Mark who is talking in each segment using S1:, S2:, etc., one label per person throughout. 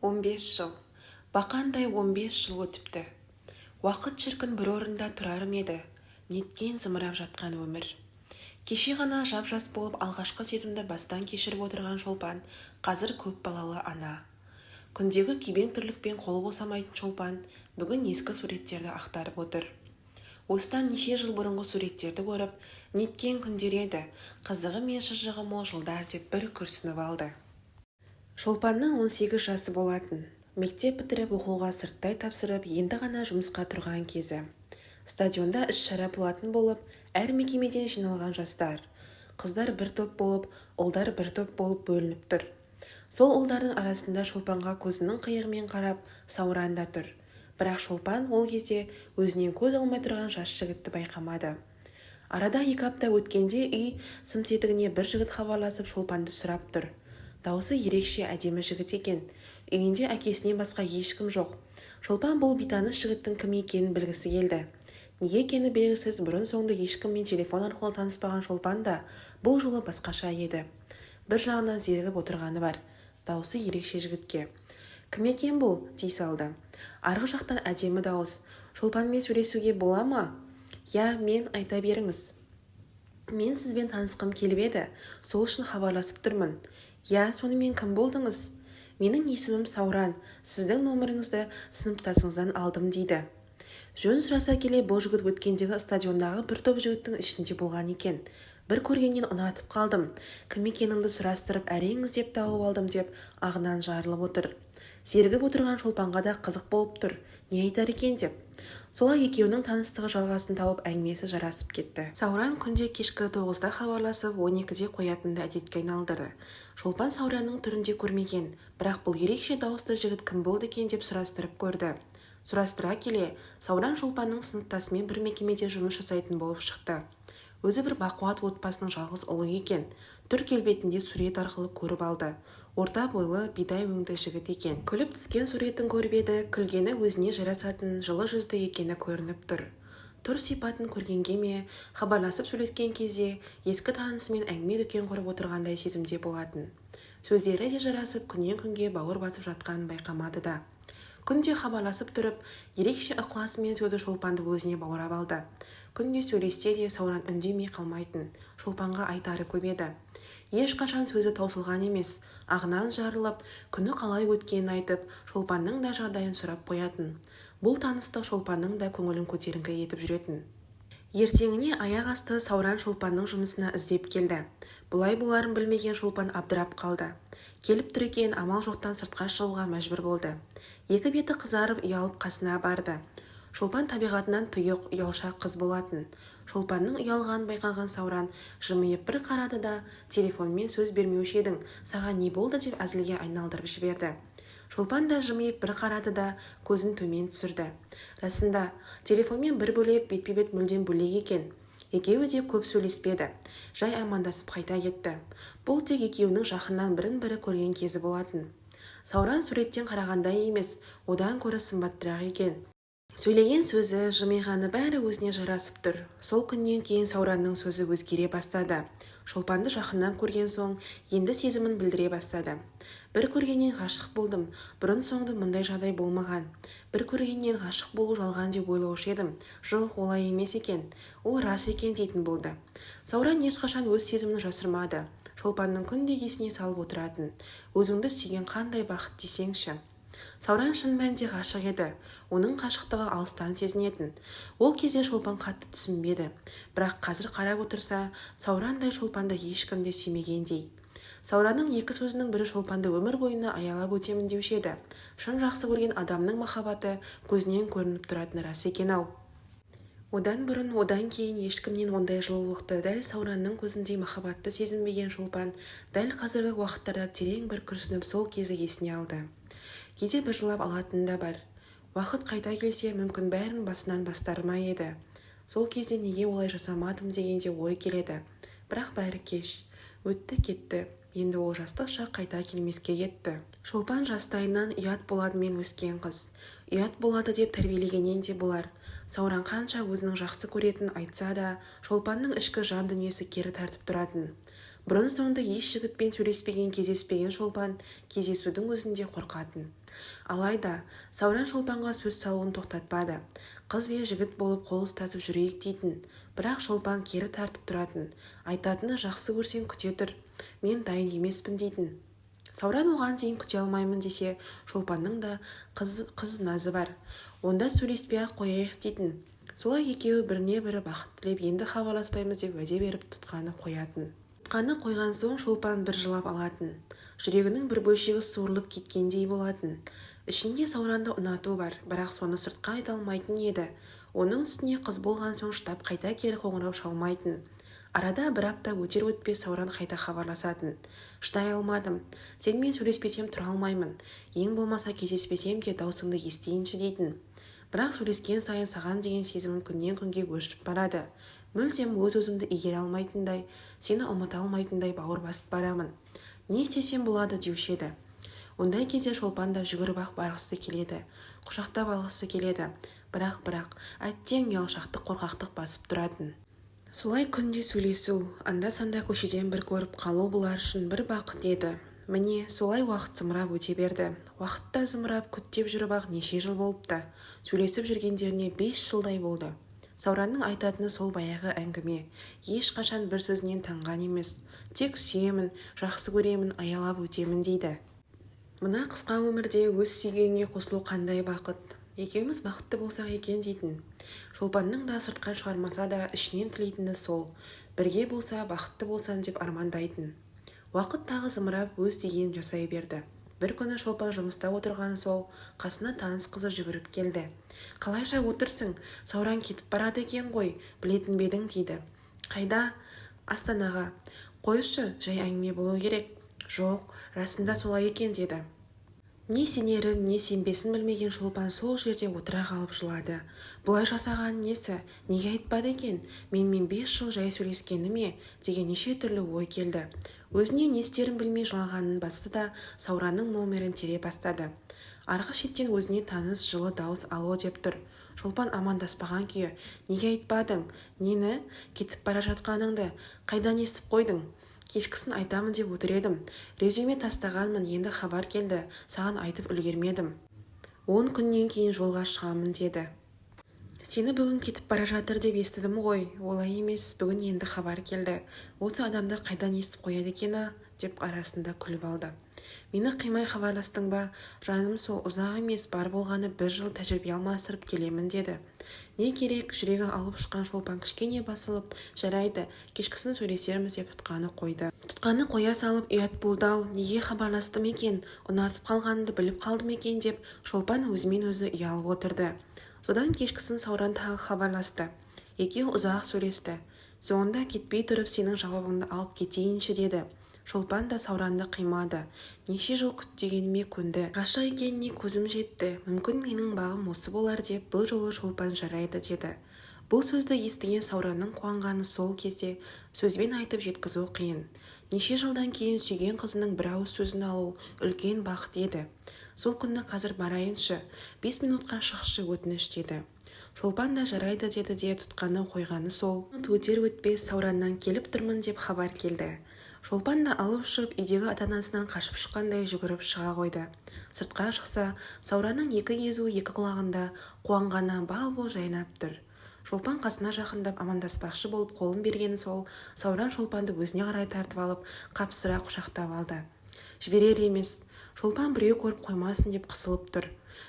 S1: 15 жыл. Бақандай 15 жыл өтіпті. Уақыт шіркін бір орында тұрар ма еді, неткен зымырап жатқан өмір. Кеше ғана жап-жас болып алғашқы сезімді бастан кешіріп отырған Шолпан қазір көп балалы ана. Күндегі күйбең тірлікпен қолы босамайтын Шолпан бүгін ескі суреттерді ақтарып отыр. Осыдан неше жыл бұрынғы суреттерді көріп, неткен күндер еді, қызығы мен шыжығы мол жылдар деп бір күрсініп алды. Шолпанның 18 жасы болатын. Мектеп бітіріп оқуға сырттай тапсырып, енді ғана жұмысқа тұрған кезі. Стадионда іс-шара болатын болып, әр мекемеден жиналған жастар. Қыздар бір топ болып, ұлдар бір топ болып бөлініп тұр. Сол ұлдардың арасында Шолпанға көзінің қиығымен қарап, Сауран да тұр. Бірақ Шолпан ол кезде өзінен көз алмай тұрған жас жігітті байқамады. Арада 2 апта өткенде үй сымсетігіне бір жігіт хабарласып Шолпанды сұрап тұр. Дауысы ерекше әдемі жігіт екен. Үйінде әкесінен басқа ешкім жоқ. Шолпан бұл бейтаныс жігіттің кім екенін білгісі келді. Неге екені белгісіз бұрын-соңды ешкіммен телефон арқылы таныспаған Шолпан да бұл жолы басқаша еді. Бір жағынан зерігіп отырғаны бар. Дауысы ерекше жігітке. Кім екен бұл? Дей салды. Арғы жақтан әдемі дауыс. Шолпанмен сөйлесуге бола ма? Я, мен, айта беріңіз. Мен сізбен танысқым келіп еді, сол үшін хабарласып тұрмын. Я, сонымен кім болдыңыз? Менің есімім Сауран, сіздің номеріңізді сыныптасыңыздан алдым дейді. Жөн сұраса келе бұл жігіт өткендегі стадиондағы бір топ жігіттің ішінде болған екен. Бір көргеннен ұнатып қалдым. Кім екеніңді сұрастырып әрең іздеп тауып алдым деп ағынан жарылып отыр. Зерігіп отырған Шолпанға да қызық болып тұр. Не айтар екен деп. Солай екеуінің таныстығы жалғасын тауып әңгімесі жарасып кетті. Сауран күнде кешкі 9-да хабарласып 12-де қоятынды әдетке айналдырды. Шолпан Сауранның түрінде көрмеген, бірақ бұл ерекше дауысты жігіт кім болды екен деп сұрастырып көрді. Сұрастыра келе, Сауран Шолпанның сыныптасымен бір мекемеде жұмыс жасайтын болып шықты. Өзі бір бақуат отбасының жалғыз ұлы екен. Түр келбетінде сурет арқылы көріп алды. Орта бойлы, бидай өңді жігіт екен. Күліп түскен суретін көріп еді, күлгені өзіне жарасатын жылы жүзді екені көрініп тұр. Түр сипатын көргенге ме, хабарласып сөйлескен кезде ескі танысымен әңгіме дүкен құрып отырғандай сезімде болатын. Сөздері де жарасып, күннен күнге бауыр басып жатқанын байқамады да. Күнде хабарласып тұрып, ерекше ықыласымен сөзі Шолпанды өзіне баурап алды. Күнде сөйлесте де Сауран үндемей қалмайтын. Шолпанға айтары көп еді. Ешқашан сөзі таусылған емес. Ағынан жарылып, күні қалай өткенін айтып, Шолпанның да жағдайын сұрап қоятын. Бұл таныстық Шолпанның да көңілін көтеріңкі етіп жүретін. Ертеңіне аяқ асты Сауран Шолпанның жұмысына іздеп келді. Бұлай боларын білмеген Шолпан абдырап қалды. Келіп тұр екен, амал жоқтан сыртқа шығуға мәжбүр болды. Екі беті қызарып, ұялып қасына барды. Шолпан табиғатынан тұйық, ұялшақ қыз болатын. Шолпанның ұялғанын байқаған Сауран жымиып бір қарады да, телефонмен сөз бермеуші едің, саған не болды деп әзілге айналдырып жіберді. Шолпан да жымиып бір қарады да, көзін төмен түсірді. Расында, телефонмен бір бөлек, бетпе-бет мүлдем бөлек екен. Екеуі де көп сөйлеспеді. Жай амандасып қайта кетті. Бұл тек екеуінің жақыннан бірін-бірі көрген кезі болатын. Сауран суреттен қарағандай емес, одан көрі сымбаттырақ екен. Сөйлеген сөзі, жымиғаны бәрі өзіне жарасып тұр. Сол күннен кейін Сауранның сөзі өзгере бастады. Шолпанды жақыннан көрген соң, енді сезімін білдіре бастады. Бір көргеннен ғашық болдым, бұрын соңды мұндай жағдай болмаған. Бір көргеннен ғашық болу жалған деп ойлаушы едім. Жоқ, олай емес екен. Ол рас екен дейтін болды. Сауран ешқашан өз сезімін жасырмады. Шолпанның күнде есіне салып отыратын. Өзіңді сүйген қандай бақыт десеңші. Сауран шын мәнінде ғашық еді. Оның қашықтығы алыстан сезінетін. Ол кезде Шолпан қатты түсінбеді. Бірақ қазір қарап отырса, Саурандай Шолпанды ешкімде сүймегендей. Сауранның екі сөзінің бірі Шолпанды өмір бойына аялап өтемін деуші еді. Шын жақсы көрген адамның махаббаты көзінен көрініп тұратын рас екен-ау. Одан бұрын, одан кейін ешкімнен ондай жылулықты, дәл Сауранның көзіндей махаббатты сезінбеген Шолпан дәл қазіргі уақыттарда терең бір күрсініп сол кезі есіне алды. Кейде бір жылап алатын да бар. Уақыт қайта келсе, мүмкін бәрін басынан бастар ма еді. Сол кезде неге олай жасамадым дегенде ой келеді. Бірақ бәрі кеш. Өтті кетті. Енді ол жастық шақ қайта келмеске кетті. Шолпан жастайынан ұят болады мен өскен қыз. Ұят болады деп тәрбиелегеннен де болар. Сауран қанша өзінің жақсы көретін айтса да, Шолпанның ішкі жан дүниесі кері тартып тұратын. бұрын-соңды еш жігітпен сөйлеспеген, кездеспеген Шолпан кездесудің өзінде қорқатын. Алайда Сауран Шолпанға сөз салуын тоқтатпады. Қыз бен жігіт болып қол ұстасып жүрейік дейтін. Бірақ Шолпан кері тартып тұратын. Айтатыны жақсы көрсең күте тұр, мен дайын емеспін дейтін. Сауран оған дейін күте алмаймын десе, Шолпанның да қыз назы бар. Онда сөйлеспей-ақ қояйық дейтін. Солай екеуі біріне-бірі бақыт тілеп, енді хабарласпаймыз деп уәде беріп тұтқаны қоятын. Тұтқаны қойған соң Шолпан бір жылап алатын. Жүрегінің бір бөлшегі суырылып кеткендей болатын. Ішінде Сауранды ұнату бар, бірақ соны сыртқа айта алмайтын еді. Оның үстіне қыз болған соң шыдап қайта кері қоңырау шалмайтын. Арада бір апта өтер-өтпес Сауран қайта хабарласатын. Шыдай алмадым. Сенімен сөйлеспесем тұра алмаймын. Ең болмаса кездеспесем де даусыңды естейінші дейтін. Бірақ сөйлескен сайын саған деген сезімім күннен күнге өршіп барады. Мүлдем өз-өзімді игере алмайтындай, сені ұмыта алмайтындай бауыр басып барамын. Не істесем болады деуші еді. Ондай кезде Шолпан да жүгіріп-ақ барғысы келеді, құшақтап алғысы келеді. Бірақ әттең ұялшақтық, қорқақтық басып тұратын. Солай күнде сөйлесу, анда-санда көшеден бір көріп қалу бұлар үшін бір бақыт еді. Міне, солай уақыт зымырап өте берді. Уақытта зымырап күттеп жүріп-ақ неше жыл болыпты. Сөйлесіп жүргендеріне 5 жылдай болды. Сауранның айтатыны сол баяғы әңгіме. Ешқашан бір сөзінен танған емес. Тек сүйемін, жақсы көремін, аялап өтемін дейді. Мына қысқа өмірде өз сүйгеніне қосылу қандай бақыт. Екеуміз бақытты болсақ екен дейтін. Шолпанның да сыртқа шығармаса да ішінен тілейтіні сол. Бірге болса, бақытты болсам деп армандайтын. Уақыт тағы зымырап өз дегенін жасай берді. Бір күні Шолпан жұмыста отырған сол, қасына таныс қызы жүгіріп келді. Қалайша отырсың? Сауран кетіп барады екен ғой, білетін бедің дейді. Қайда? Астанаға. Қойшы, жай әңгіме болу керек. Жоқ, расында солай екен деді. Не сенерін, не сенбесін білмеген Шолпан сол жерде отыра қалып жылады. Бұлай жасаған несі? Неге айтпады екен? Менімен 5 жыл жай сөйлескені ме? Деген неше түрлі ой келді. Өзіне не істерін білмей жылағанын басты да Сауранның номерін тере бастады. Арғы шеттен өзіне таныс жылы дауыс алло деп тұр. Шолпан амандаспаған күйі. Неге айтпадың? Нені? Кетіп бара жатқаныңды? Қайдан естіп қойдың? Кешкісін айтамын деп отыр едім. Резюме тастағанмын, енді хабар келді. Саған айтып үлгермедім. 10 күннен кейін жолға шығамын деді. Сені бүгін кетіп бара жатыр деп естідім ғой. Олай емес, бүгін енді хабар келді. Осы адамды қайдан естіп қояды екені деп арасында күліп алды. Мені қимай хабарластың ба? Жаным сол, ұзақ емес, бар болғаны 1 жыл тәжірибе алмастырып келемін деді. Не керек? Жүрегі алып шыққан Шолпан кішкене басылып, жарайды, кешкісін сөйлесерміз деп тұтқаны қойды. Тұтқаны қоя салып ұят болды-ау, неге хабарластым екен, ұнатып қалғанымды біліп қалдым екен деп Шолпан өзімен өзі ұялып отырды. Содан кешкісін Сауран тағы хабарласты. Екеуі ұзақ сөйлесті. Соңында кетпей тұрып сенің жауабыңды алып кетейінші деді. Шолпан да Сауранды қимады. Неше жыл күттегеніме көнді. Ғашық екеніне көзім жетті. Мүмкін менің бағым осы болар деп бұл жолы Шолпан жарайды деді. Бұл сөзді естіген Сауранның қуанғаны сол кезде сөзбен айтып жеткізу қиын. Неше жылдан кейін сүйген қызының бір ауыз сөзін алу үлкен бақыт еді. Сол күні қазір барайыншы, 5 минутқа шықшы өтініш деді. Шолпан да жарайды деді де тұтқаны қойғаны сол. Өтер-өтпес Саураннан келіп тұрмын деп хабар келді. Шолпан да алып шығып үйдегі ата-анасынан қашып шыққандай жүгіріп шыға қойды. Сыртқа шықса, Сауранның 2 езуі 2 құлағында қуанғаны бал-бұл жайнап тұр. Шолпан қасына жақындап амандаспақшы болып қолын бергені сол, Сауран Шолпанды өзіне қарай тартып алып, қапсыра құшақтап алды. Жіберер емес. Шолпан біреу көріп қоймасын деп қысылып тұр.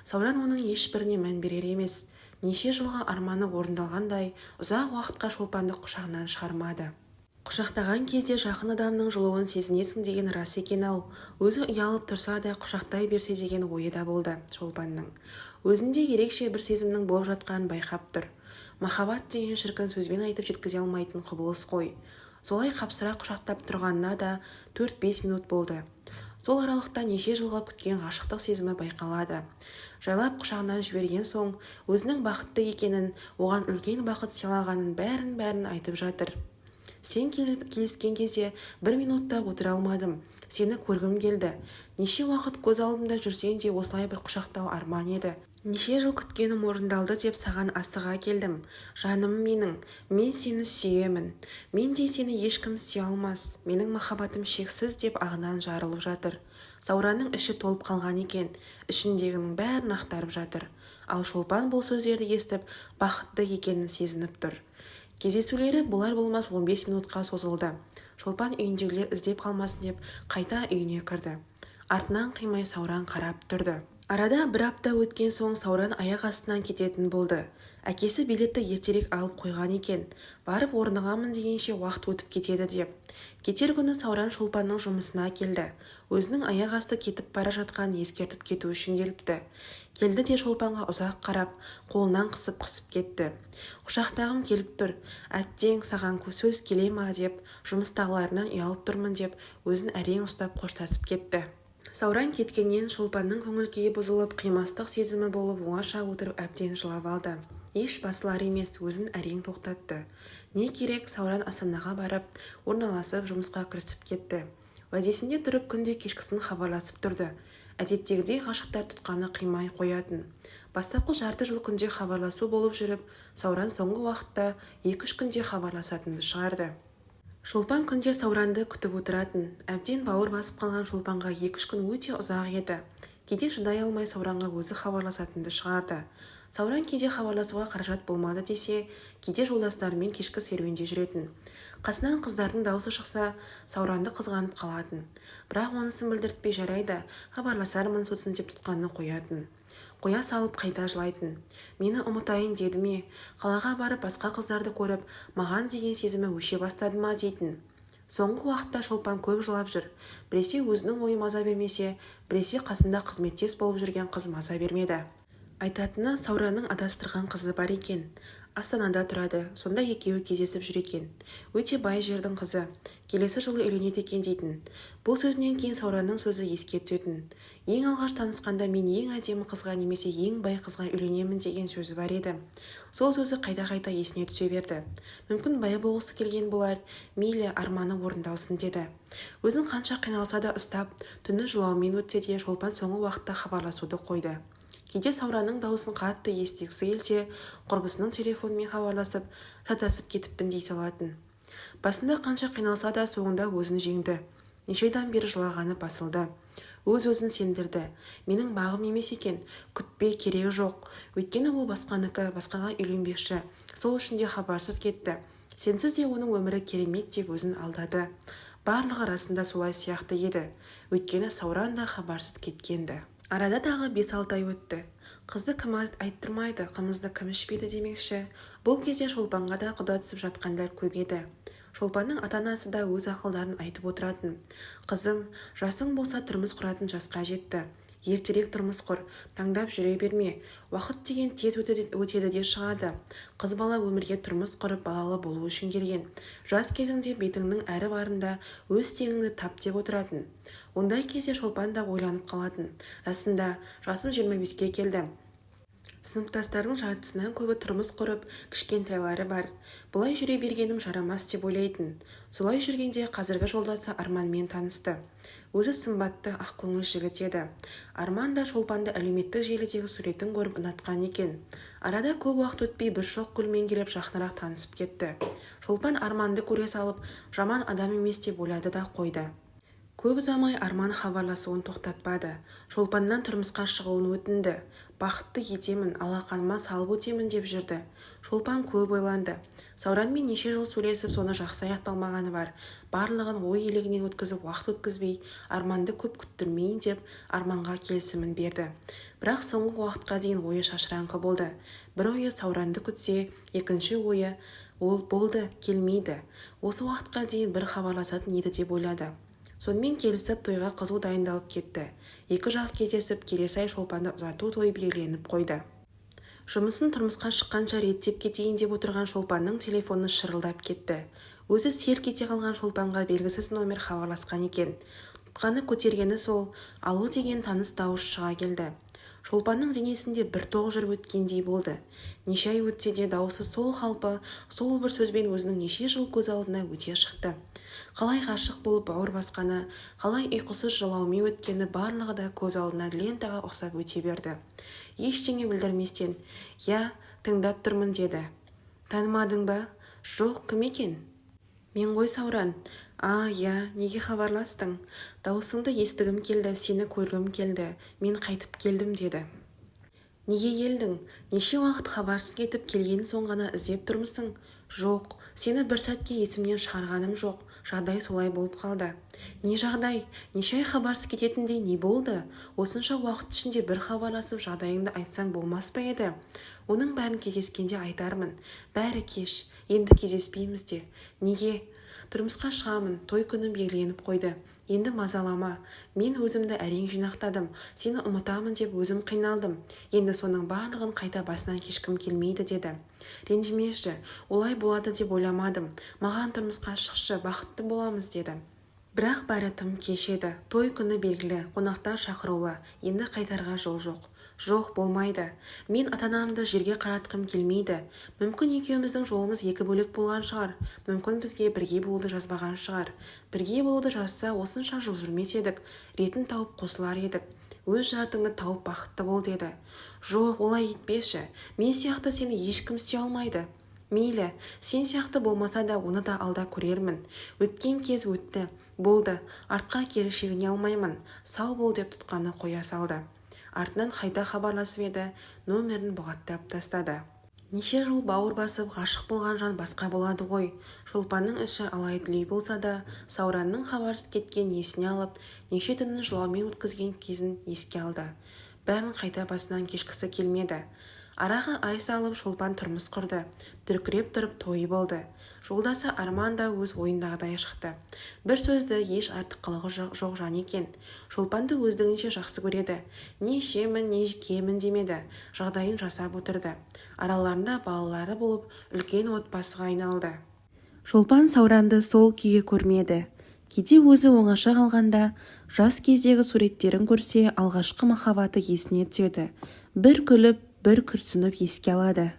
S1: Сауран оның ешбіріне мән берер емес. Неше жылға арманы орындалғандай, ұзақ уақытқа Шолпанды құшағынан шығармады. Құшақтаған кезде жақын адамның жылуын сезінесің деген рас екен-ау. Өзі ұялып тұрса да құшақтай берсе деген ойы да болды Шолпанның. Өзінде ерекше бір сезімнің болып жатқанын байқап тұр. Махаббат деген шіркін сөзбен айтып жеткізе алмайтын құбылыс қой. Солай қапсыра құшақтап тұрғанына да 4-5 минут болды. Сол аралықта неше жылға күткен ғашықтық сезімі байқалады. Жайлап құшағынан жіберген соң, өзінің бақытты екенін, оған үлкен бақыт сыйлағанын бәрін айтып жатыр. Сен келіскен кезде 1 минутта отыра алмадым. Сені көргім келді. Неше уақыт көз алдымда жүрсең де осылай бір құшақтау арман еді. Неше жыл күткенім орындалды деп саған асыға келдім. Жаным менің, мен сені сүйемін. Мендей сені ешкім сүйе алмас. Менің махаббатым шексіз деп ағынан жарылып жатыр. Сауранның іші толып қалған екен. Ішіндегінің бәрін ақтарып жатыр. Ал Шолпан бұл сөздерді естіп, бақытты екенін сезініп тұр. Кездесулері болар-болмас 15 минутқа созылды. Шолпан үйіндегілер іздеп қалмасын деп қайта үйіне кірді. Артынан қимай Сауран қарап тұрды. Арада бір апта өткен соң Сауран аяқ астынан кететін болды. Әкесі билетті ертерек алып қойған екен. Барып орнығамын дегенше уақыт өтіп кетеді деп. Кетер күні Сауран Шолпанның жұмысына келді. Өзінің аяқ асты кетіп бара жатқанын ескертіп кету үшін келіпті. Келді де Шолпанға ұзақ қарап, қолынан қысып кетті. Құшақтағым келіп тұр. Әттең саған сөз келе ма деп, жұмыстағыларынан ұялып тұрмын деп, өзін әрең ұстап қоштасып кетті. Сауран кеткеннен Шолпанның көңіл-күйі бұзылып, қимастық сезімі болып оңаша отырып әбден жылап алды. Еш басылар емес, өзін әрең тоқтатты. Не керек, Сауран Астанаға барып, орналасып жұмысқа кірісіп кетті. Уәдесінде тұрып күнде кешкісін хабарласып тұрды. Әдеттегідей ғашықтар тұтқаны қимай қоятын. Бастапқы жарты жыл күнде хабарласу болып жүріп, Сауран соңғы уақытта 2-3 күнде хабарласатынды шығарды. Шолпан күнде Сауранды күтіп отыратын. Әбден бауыр басып қалған Шолпанға 2-3 күн өте ұзақ еді. Кейде шыдай алмай Сауранға өзі хабарласатынды шығарды. Сауран кейде хабарласуға қаражат болмады десе, кейде жолдастарымен кешкі серуенде жүретін. Қасынан қыздардың дауысы шықса, Сауранды қызғанып қалатын. Бірақ онысын білдіртпей жарайды, хабарласармын сосын деп тұтқаны қоятын. Қоя салып қайта жылайтын. Мені ұмытайын деді ме, қалаға барып басқа қыздарды көріп, маған деген сезімі өше бастады ма дейтін. Соңғы уақытта Шолпан көп жылап жүр. Біресе өзінің ойы маза бермесе, біресе қасында қызметтес болып жүрген қыз маза бермеді. Айтатыны, Сауранның адастырған қызы бар екен. Астанада тұрады, сонда екеуі кездесіп жүр екен. Өте бай жердің қызы. Келесі жылы үйленеді екен дейтін. Бұл сөзінен кейін Сауранның сөзі еске түсетін. Ең алғаш танысқанда мен ең әдемі қызға немесе ең бай қызға үйленемін деген сөзі бар еді. Сол сөзі қайта-қайта есіне түсе берді. Мүмкін бай болғысы келген болар, мейлі арманы орындалсын деді. Өзін қанша қиналса да ұстап, түні жылаумен өтсе де Шолпан соңғы уақытта хабарласуды қойды. Кейде Сауранның дауысын қатты естігісі келсе, құрбысының телефонымен хабарласып, шатасып кетіппін дей салатын. Басында қанша қиналса да соңында өзін жеңді. Неше айдан бері жылағаны басылды. Өз-өзін сендірді. Менің бағым емес екен, күтпей керегі жоқ. Өйткені ол басқаныкі, басқаға үйленбекші. Сол үшін де хабарсыз кетті. Сенсіз де оның өмірі керемет деп өзін алдады. Барлығы расында солай сияқты еді. Өйткені Сауран да хабарсыз кеткенді. Арада тағы 5-6 ай өтті. Қызды кім айттырмайды, қымызды кім ішпейді демекші. Бұл кезде Шолпанға да құда түсіп жатқандар көп еді. Шолпанның ата-анасы да өз ақылдарын айтып отыратын. Қызым, жасың болса тұрмыс құратын жасқа жетті. Ертерек тұрмыс құр, таңдап жүре берме. Уақыт деген тез өтеді де шығады. Қыз бала өмірге тұрмыс құрып балалы болу үшін келген. Жас кезіңде бетіңнің әрі барында өз теңіңді тап деп отыратын. Ондай кезде Шолпан да ойланып қалатын. Расында, жасым 25-ке келді. Сыныптастардың жартысынан көбі тұрмыс құрып, кішкентайлары бар. Бұлай жүре бергенім жарамас деп ойлайтын. Солай жүргенде қазіргі жолдасы Арманмен танысты. Өзі сымбатты ақкөңіл жігіт еді. Арман да Шолпанды әлеуметтік желідегі суретін көріп ұнатқан екен. Арада көп уақыт өтпей бір шоқ гүлмен келіп жақынырақ танысып кетті. Шолпан Арманды көре салып, жаман адам емес деп ойлады да қойды. Көп ұзамай Арман хабарласуын тоқтатпады. Шолпаннан тұрмысқа шығуын өтінді. Бақытты етемін, алақаныма салып өтемін деп жүрді. Шолпан көп ойланды. Сауранмен неше жыл сөйлесіп, соны жақсы аяқталмағаны бар. Барлығын ой елегінен өткізіп, уақыт өткізбей, Арманды көп күттірмейін деп Арманға келісімін берді. Бірақ соңғы уақытқа дейін ойы шашыраңқы болды. Бір ойы Сауранды күтсе, екінші ойы ол болды, келмейді. Осы уақытқа дейін бір хабарласатын еді деп ойлады. Сонымен келісіп тойға қызу дайындалып кетті. Екі жақ кездесіп, келесі ай Шолпанды ұзату тойы белгіленіп қойды. Жұмысын тұрмысқа шыққанша реттеп кетейін деп отырған Шолпанның телефоны шырылдап кетті. Өзі селк ете қалған Шолпанға белгісіз номер хабарласқан екен. Тұтқаны көтергені сол, алу деген таныс дауыс шыға келді. Шолпанның денесінде бір тоқ жүріп өткендей болды. Неше ай өтсе де дауысы сол қалпы, сол бір сөзбен өзінің неше жыл көз алдына өте шықты. Қалай ғашық болып бауыр басқаны, қалай ұйқысыз жылаумен өткені барлығы да көз алдына лентаға ұқсап өте берді. Ештеңе білдірместен, «Я, тыңдап тұрмын» деді. «Танымадың ба?» «Жоқ, кім екен?» «Мен ғой Сауран». «Я, неге хабарластың?» «Дауысыңды естігім келді, сені көргім келді, мен қайтып келдім» деді. «Неге келдің? Неше уақыт хабарсыз кетіп келген соң ғана іздеп тұрмысың?» «Жоқ, сені бір сәтке есімнен шығарғаным жоқ, жағдай солай болып қалды». «Не жағдай? Неше ай хабарсыз кететіндей не болды? Осынша уақыт ішінде бір хабарласып жағдайыңды айтсаң болмас па еді?» «Оның бәрін кездескенде айтармын. Бәрі кеш, енді кездеспейміз де». «Неге?» «Тұрмысқа шығамын, той күні белгіленіп қойды. Енді мазалама. Мен өзімді әрең жинақтадым. Сені ұмытамын деп өзім қиналдым. Енді соның барлығын қайта басынан кешкім келмейді» деді. «Ренжімеші, олай болады деп ойламадым. Маған тұрмысқа шықшы, бақытты боламыз» деді. Бірақ бәрі тым кеш еді. Той күні белгілі, қонақтар шақырулы. Енді қайтарға жол жоқ. «Жоқ, болмайды. Мен ата-анамды жерге қаратқым келмейді. Мүмкін екеуміздің жолымыз екі бөлек болған шығар. Мүмкін бізге бірге болуды жазбаған шығар. Бірге болуды жазса, осынша жыл жүрмес едік. Ретін тауып қосылар едік. Өз жартыңды тауып бақытты бол» деді. «Жоқ, олай етпеші. Мен сияқты сені ешкім сүйе алмайды». «Мейлі, сен сияқты болмаса да оны да алда көрермін. Өткен кез өтті. Болды, артқа кері шегіне алмаймын. Сау бол» деп тұтқаны қоя салды. Артынан қайта хабарласып еді, нөмірін бұғаттап тастады. Неше жыл бауыр басып ғашық болған жан басқа болады ғой. Шолпанның іші алай-дүлей болса да, Сауранның хабарсыз кеткен есіне алып, неше түнін жылаумен өткізген кезін еске алды. Бәрін қайта басынан кешкісі келмеді. Араға ай салып Шолпан тұрмыс құрды. Дүркіреп тұрып тойы болды. Жолдасы Арман да өз ойындағыдай шықты. Бір сөзді еш артыққылығы жоқ жан екен. Шолпанды өздігінше жақсы көреді. Не ішемін, не киемін демеді. Жағдайын жасап отырды. Араларында балалары болып, үлкен отбасыға айналды. Шолпан Сауранды сол күйі көрмеді. Кейде өзі оңаша қалғанда, жас кездегі суреттерін көрсе, алғашқы махаббаты есіне түседі. Бір күліп, бір күрсініп еске алады.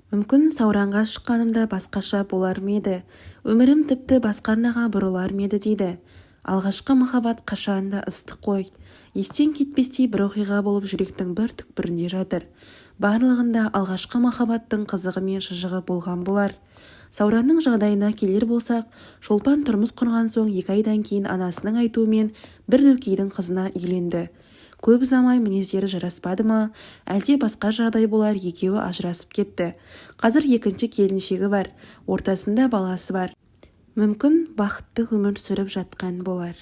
S1: Мүмкін Сауранға шыққанымда басқаша болар ма еді, өмірім тіпті басқа арнаға бұрылар ма еді дейді. Алғашқы махаббат қашанда ыстық қой. Естен кетпестей бір оқиға болып жүректің бір түкпірінде жатыр. Барлығында алғашқы махаббаттың қызығы мен шыжығы болған болар. Сауранның жағдайына келер болсақ, Шолпан тұрмыс құрған соң 2 айдан кейін анасының айтуымен бір дөкейдің қызына үйленді. Көп ұзамай мінездері жараспады ма, әлде басқа жағдай болар, екеуі ажырасып кетті. Қазір екінші келіншегі бар, ортасында баласы бар. Мүмкін бақытты өмір сүріп жатқан болар.